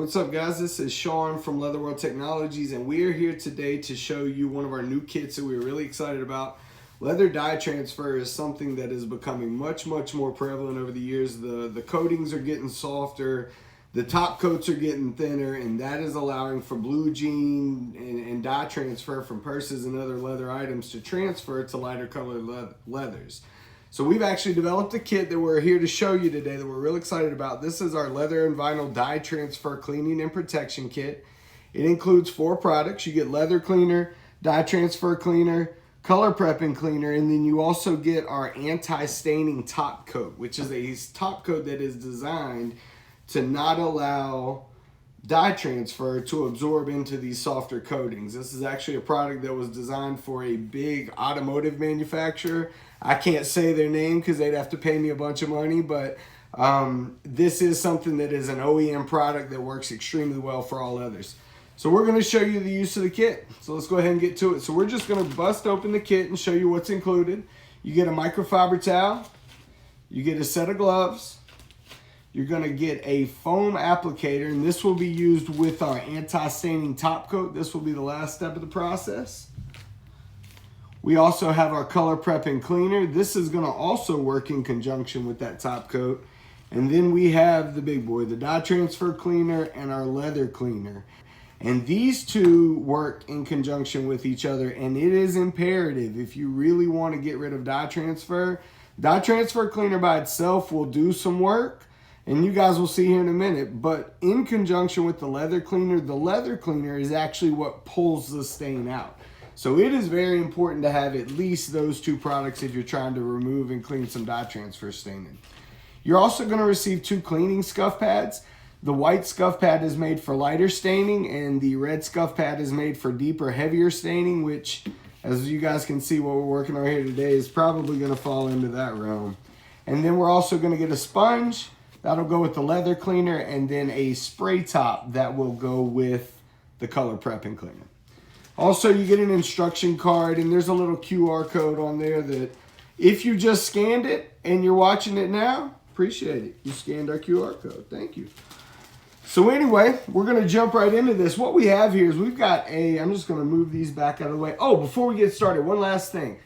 what's up guys? This is Shawn from Leather World Technologies, and we are here today to show you one of our new kits that we're really excited about. Leather dye transfer is something that is becoming much more prevalent over the years. The coatings are getting softer, the top coats are getting thinner, and that is allowing for blue jean and dye transfer from purses and other leather items to transfer to lighter colored leathers. So we've actually developed a kit that we're here to show you today that we're real excited about. This is our leather and vinyl dye transfer cleaning and protection kit. It includes 4 products. You get leather cleaner, dye transfer cleaner, color prepping cleaner, and then you also get our anti-staining top coat, which is a top coat that is designed to not allow dye transfer to absorb into these softer coatings. This is actually a product that was designed for a big automotive manufacturer. I can't say their name because they'd have to pay me a bunch of money, but this is something that is an OEM product that works extremely well for all leathers. So we're going to show you the use of the kit. So let's go ahead and get to it. So we're just going to bust open the kit and show you what's included. You get a microfiber towel, you get a set of gloves, you're going to get a foam applicator, and this will be used with our anti-staining top coat. This will be the last step of the process. We also have our color prepping cleaner. This is going to also work in conjunction with that top coat. And then we have the big boy, the dye transfer cleaner and our leather cleaner. And these two work in conjunction with each other, and it is imperative if you really want to get rid of dye transfer cleaner by itself will do some work, and you guys will see here in a minute, but in conjunction with the leather cleaner is actually what pulls the stain out. So it is very important to have at least those 2 products if you're trying to remove and clean some dye transfer staining. You're also going to receive 2 cleaning scuff pads. The white scuff pad is made for lighter staining, and the red scuff pad is made for deeper, heavier staining, which, as you guys can see, what we're working on here today is probably going to fall into that realm. And then we're also going to get a sponge. That'll go with the leather cleaner, and then a spray top that will go with the color prepping cleaner. Also, you get an instruction card, and there's a little QR code on there that if you just scanned it and you're watching it now, appreciate it. You scanned our QR code. Thank you. So anyway, we're going to jump right into this. What we have here is we've got I'm just going to move these back out of the way. Oh, before we get started, one last thing.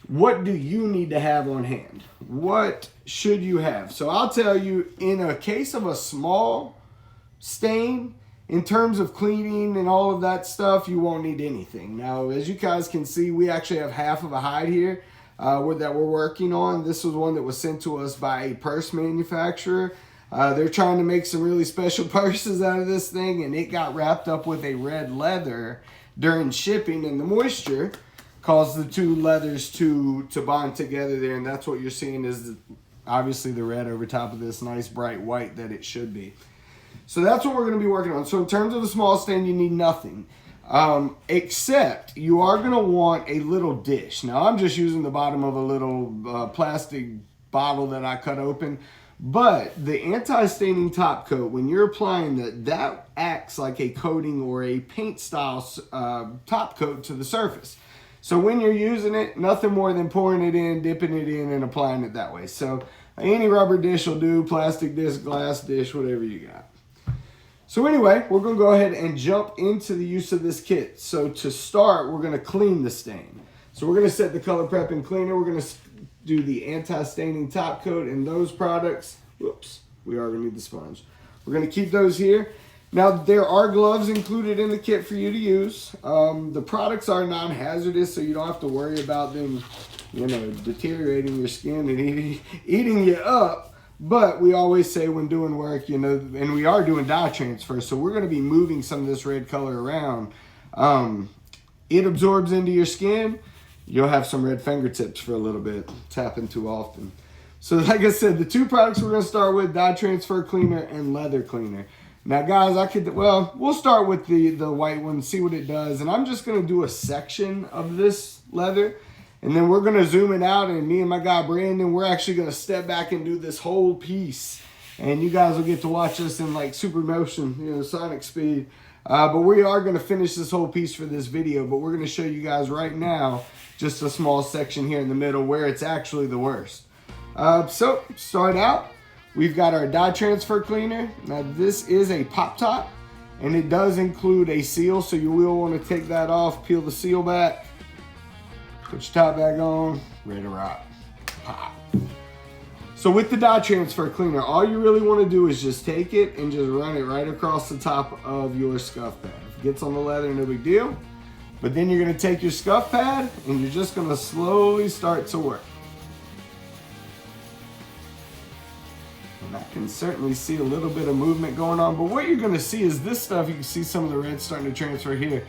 What do you need to have on hand? What should you have? So I'll tell you, in a case of a small stain, in terms of cleaning and all of that stuff, you won't need anything. Now, as you guys can see, we actually have half of a hide here that we're working on. This was one that was sent to us by a purse manufacturer. They're trying to make some really special purses out of this thing, and it got wrapped up with a red leather during shipping, and the moisture caused the 2 leathers to bond together there, and that's what you're seeing is obviously the red over top of this nice bright white that it should be. So that's what we're going to be working on. So in terms of a small stain, you need nothing, except you are going to want a little dish. Now I'm just using the bottom of a little plastic bottle that I cut open, but the anti-staining top coat, when you're applying that acts like a coating or a paint style top coat to the surface. So when you're using it, nothing more than pouring it in, dipping it in, and applying it that way. So any rubber dish will do, plastic dish, glass dish, whatever you got. So anyway, we're going to go ahead and jump into the use of this kit. So to start, we're going to clean the stain. So we're going to set the color prepping cleaner. We're going to do the anti-staining top coat and those products. Whoops, we are going to need the sponge. We're going to keep those here. Now, there are gloves included in the kit for you to use. The products are non-hazardous, so you don't have to worry about them, deteriorating your skin and eating you up. But we always say when doing work, and we are doing dye transfer, so we're going to be moving some of this red color around. It absorbs into your skin. You'll have some red fingertips for a little bit. It's happened too often. So like I said, the 2 products we're going to start with, dye transfer cleaner and leather cleaner. Now guys, we'll start with the white one, see what it does. And I'm just going to do a section of this leather. And then we're going to zoom it out, and me and my guy Brandon, we're actually going to step back and do this whole piece. And you guys will get to watch us in like super motion, sonic speed. But we are going to finish this whole piece for this video, but we're going to show you guys right now just a small section here in the middle where it's actually the worst. So start out, we've got our dye transfer cleaner. Now this is a pop top. And it does include a seal, so you will want to take that off, peel the seal back, put your top back on, ready to rock. Pop. So with the dye transfer cleaner, all you really want to do is just take it and just run it right across the top of your scuff pad. If it gets on the leather, no big deal. But then you're going to take your scuff pad and you're just going to slowly start to work. And I can certainly see a little bit of movement going on, but what you're going to see is this stuff. You can see some of the red starting to transfer here.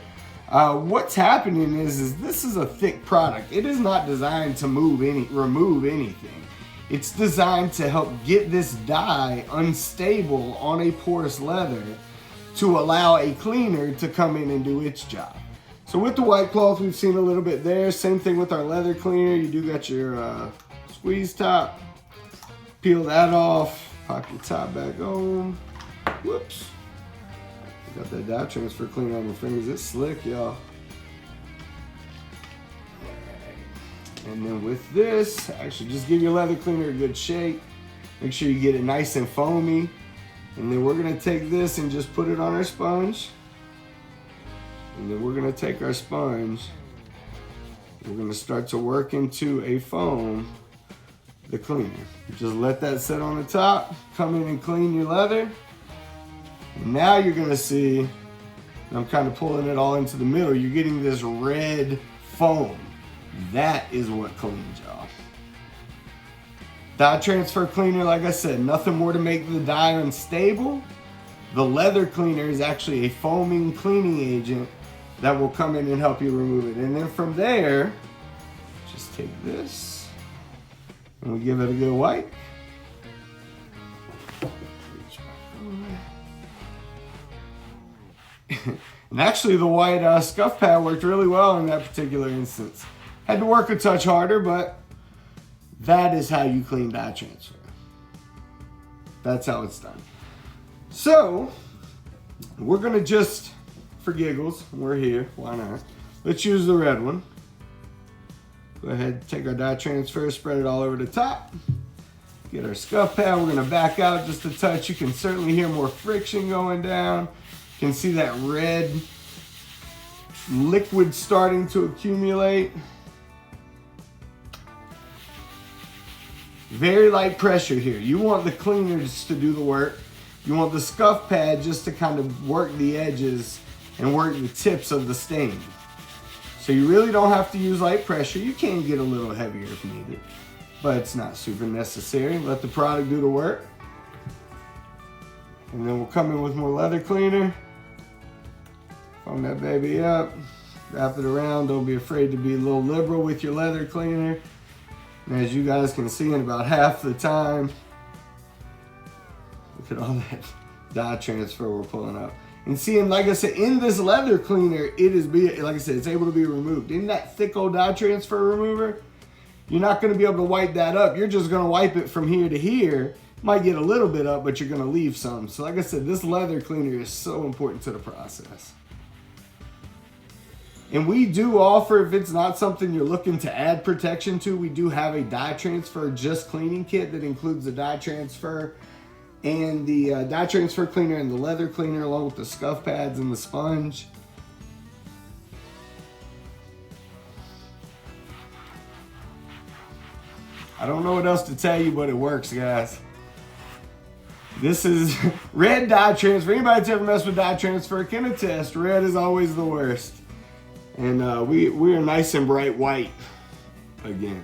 What's happening is this is a thick product. It is not designed to remove anything. It's designed to help get this dye unstable on a porous leather to allow a cleaner to come in and do its job. So with the white cloth, we've seen a little bit there. Same thing with our leather cleaner. You do got your squeeze top. Peel that off, pop your top back on. Whoops. Got that dye transfer cleaner on my fingers. It's slick, y'all. And then with this, actually just give your leather cleaner a good shake. Make sure you get it nice and foamy. And then we're gonna take this and just put it on our sponge. And then we're gonna take our sponge. We're gonna start to work into a foam, the cleaner. Just let that sit on the top, come in and clean your leather. And now you're gonna see, I'm kind of pulling it all into the middle, you're getting this red foam. That is what cleans, y'all. Dye transfer cleaner, like I said, nothing more to make the dye unstable. The leather cleaner is actually a foaming cleaning agent that will come in and help you remove it. And then from there, just take this and we give it a good wipe. And actually the white scuff pad worked really well in that particular instance. Had to work a touch harder, but that is how you clean dye transfer. That's how it's done. So we're gonna just, for giggles, we're here, why not? Let's use the red one. Go ahead, take our dye transfer, spread it all over the top. Get our scuff pad, we're gonna back out just a touch. You can certainly hear more friction going down. You can see that red liquid starting to accumulate. Very light pressure here. You want the cleaners to do the work. You want the scuff pad just to kind of work the edges and work the tips of the stain. So you really don't have to use light pressure. You can get a little heavier if needed, but it's not super necessary. Let the product do the work. And then we'll come in with more leather cleaner. Foam that baby up, wrap it around. Don't be afraid to be a little liberal with your leather cleaner. And as you guys can see, in about half the time, look at all that dye transfer we're pulling up. And seeing, like I said, in this leather cleaner, it is, like I said, it's able to be removed. In that thick old dye transfer remover, you're not going to be able to wipe that up. You're just going to wipe it from here to here. Might get a little bit up, but you're going to leave some. So like I said, this leather cleaner is so important to the process. And we do offer, if it's not something you're looking to add protection to, we do have a dye transfer just cleaning kit that includes the dye transfer and the dye transfer cleaner and the leather cleaner along with the scuff pads and the sponge. I don't know what else to tell you, but it works, guys. This is red dye transfer. Anybody that's ever messed with dye transfer can attest, red is always the worst. And we are nice and bright white again.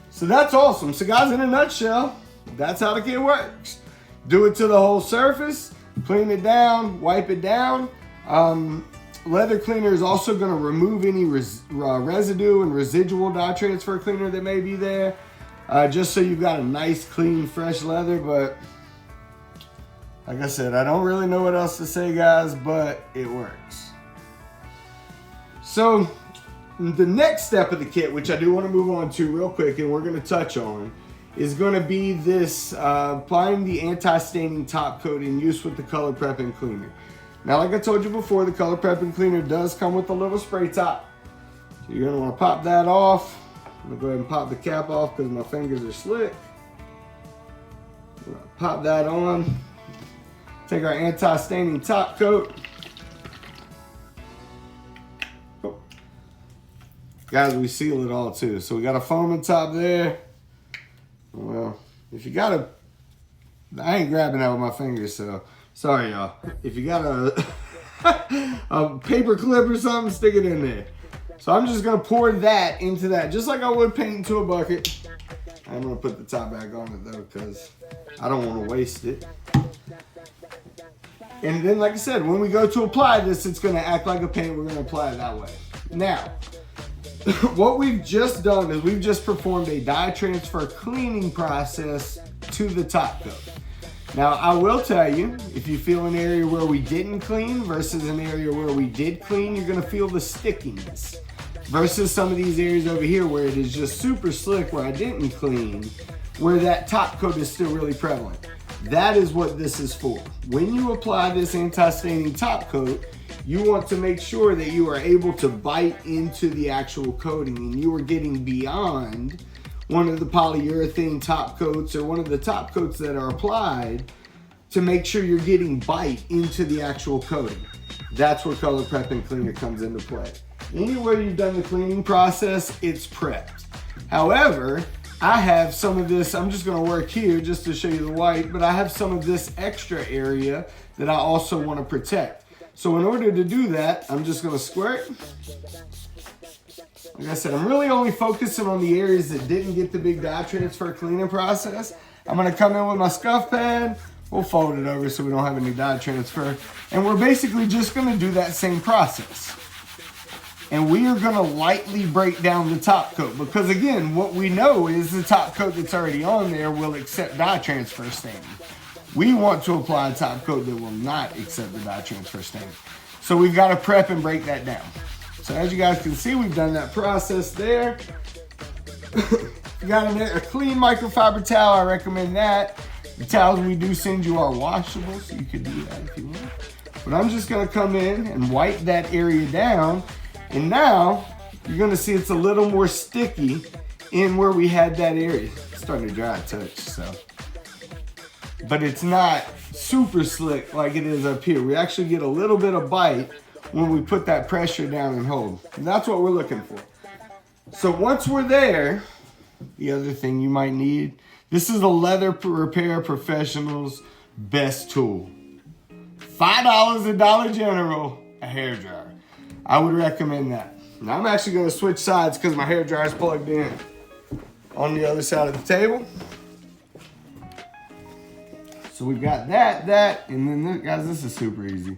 So that's awesome. So guys, in a nutshell, that's how the kit works. Do it to the whole surface, clean it down, wipe it down. Leather cleaner is also going to remove any residue and residual dye transfer cleaner that may be there, just so you've got a nice, clean, fresh leather. But like I said, I don't really know what else to say, guys, but it works. So the next step of the kit, which I do want to move on to real quick and we're going to touch on, is going to be this applying the anti-staining top coat in use with the color prepping cleaner. Now, like I told you before, the color prepping cleaner does come with a little spray top. So you're going to want to pop that off. I'm going to go ahead and pop the cap off because my fingers are slick. Pop that on. Take our anti-staining top coat. Guys, we seal it all too. So we got a foam on top there. Well, if you got I ain't grabbing that with my fingers, so sorry y'all. If you got a paper clip or something, stick it in there. So I'm just gonna pour that into that, just like I would paint into a bucket. I'm gonna put the top back on it though, because I don't want to waste it. And then, like I said, when we go to apply this, it's gonna act like a paint. We're gonna apply it that way. Now, what we've just done is we've just performed a dye transfer cleaning process to the top coat. Now, I will tell you, if you feel an area where we didn't clean versus an area where we did clean, you're gonna feel the stickiness. Versus some of these areas over here where it is just super slick where I didn't clean, where that top coat is still really prevalent. That is what this is for. When you apply this anti-staining top coat, you want to make sure that you are able to bite into the actual coating and you are getting beyond one of the polyurethane top coats or one of the top coats that are applied to make sure you're getting bite into the actual coating. That's where Color Prep and Cleaner comes into play. Anywhere you've done the cleaning process, it's prepped. However, I have some of this, I'm just gonna work here just to show you the white, but I have some of this extra area that I also wanna protect. So in order to do that, I'm just gonna squirt. Like I said, I'm really only focusing on the areas that didn't get the big dye transfer cleaning process. I'm gonna come in with my scuff pad. We'll fold it over so we don't have any dye transfer. And we're basically just gonna do that same process. And we are gonna lightly break down the top coat because again, what we know is the top coat that's already on there will accept dye transfer staining. We want to apply a top coat that will not accept the dye transfer staining. So we've gotta prep and break that down. So as you guys can see, we've done that process there. You got a clean microfiber towel, I recommend that. The towels we do send you are washable, so you could do that if you want. But I'm just gonna come in and wipe that area down. And now, you're gonna see it's a little more sticky in where we had that area. It's starting to dry a touch, so. But it's not super slick like it is up here. We actually get a little bit of bite when we put that pressure down and hold. And that's what we're looking for. So once we're there, the other thing you might need, this is the Leather Repair Professional's best tool. $5 at Dollar General, a hairdryer. I would recommend that. Now I'm actually gonna switch sides because my hairdryer is plugged in on the other side of the table. So we've got that, and then guys, this is super easy.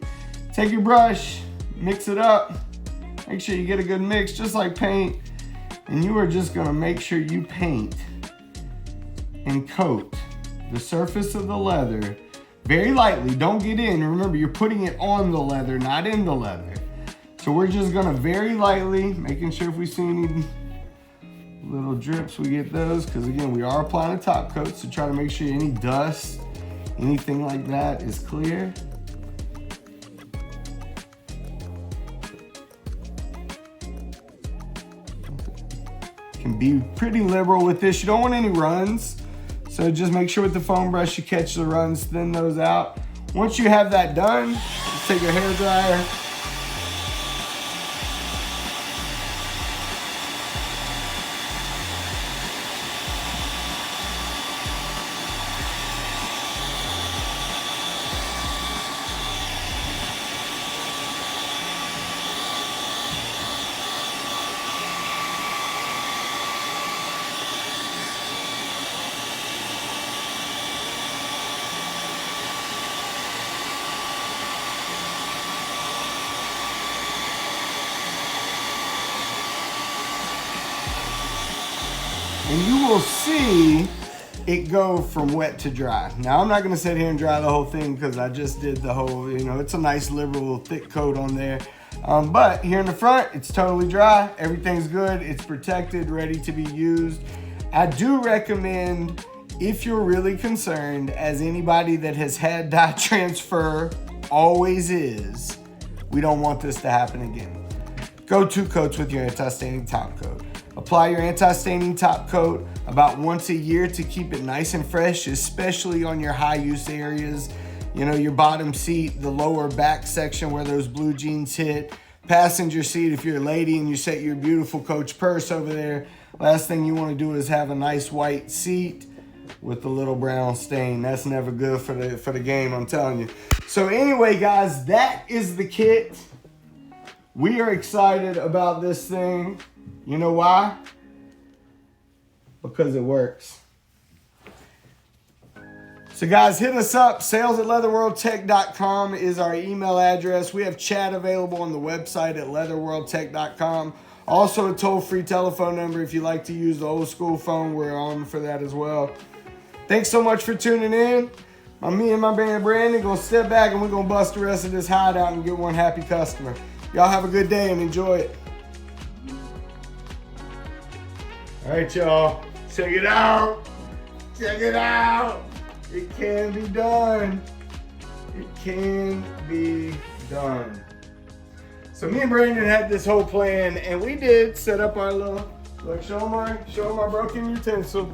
Take your brush, mix it up, make sure you get a good mix, just like paint, and you are just gonna make sure you paint and coat the surface of the leather very lightly. Don't get in. Remember, you're putting it on the leather, not in the leather. So we're just gonna very lightly, making sure if we see any little drips, we get those, because again, we are applying a top coat, so try to make sure any dust, anything like that is clear. Can be pretty liberal with this. You don't want any runs, so just make sure with the foam brush you catch the runs, thin those out. Once you have that done, just take your hairdryer, and you will see it go from wet to dry. Now, I'm not gonna sit here and dry the whole thing because I just did the whole, it's a nice liberal thick coat on there. But here in the front, it's totally dry. Everything's good, it's protected, ready to be used. I do recommend, if you're really concerned, as anybody that has had dye transfer always is, we don't want this to happen again. Go 2 coats with your anti-staining top coat. Apply your anti-staining top coat about once a year to keep it nice and fresh, especially on your high use areas. Your bottom seat, the lower back section where those blue jeans hit, passenger seat, if you're a lady and you set your beautiful Coach purse over there, last thing you want to do is have a nice white seat with a little brown stain. That's never good for the game, I'm telling you. So anyway, guys, that is the kit. We are excited about this thing. You know why? Because it works. So guys, hit us up. Sales@leatherworldtech.com is our email address. We have chat available on the website at leatherworldtech.com. Also a toll-free telephone number if you like to use the old school phone. We're on for that as well. Thanks so much for tuning in. Me and my man Brandon gonna step back and we're gonna bust the rest of this hideout and get one happy customer. Y'all have a good day and enjoy it. All right, y'all. Check it out. Check it out. It can be done. It can be done. So me and Brandon had this whole plan, and we did set up our little, look, show them our broken utensil.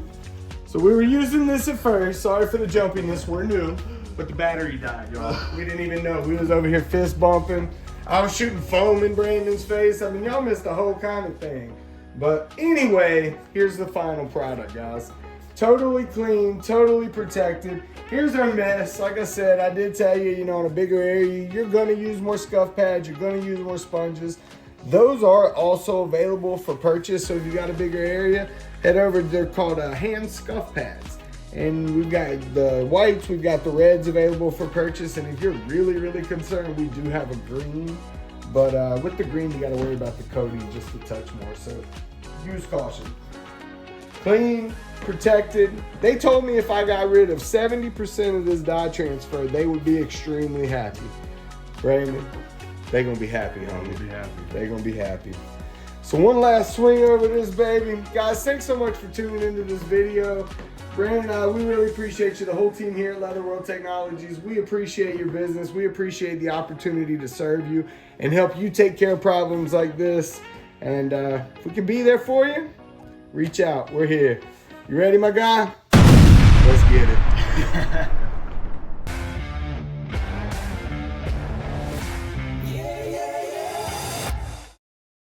So we were using this at first. Sorry for the jumpiness, we're new. But the battery died, y'all. We didn't even know. We was over here fist bumping. I was shooting foam in Brandon's face. I mean, y'all missed the whole kind of thing. But anyway, here's the final product, guys. Totally clean, totally protected. Here's our mess. Like I said, I did tell you, on a bigger area, you're gonna use more scuff pads, you're gonna use more sponges. Those are also available for purchase. So if you got a bigger area, head over, they're called hand scuff pads. And we've got the whites, we've got the reds available for purchase. And if you're really, really concerned, we do have a green. But with the green, you gotta worry about the coating just a touch more. So use caution. Clean, protected. They told me if I got rid of 70% of this dye transfer, they would be extremely happy. Brandon, they're gonna be happy, homie. They're gonna be happy. So one last swing over this baby. Guys, thanks so much for tuning into this video. Brandon, we really appreciate you, the whole team here at Leather World Technologies. We appreciate your business. We appreciate the opportunity to serve you and help you take care of problems like this. And if we can be there for you, reach out. We're here. You ready, my guy? Let's get it.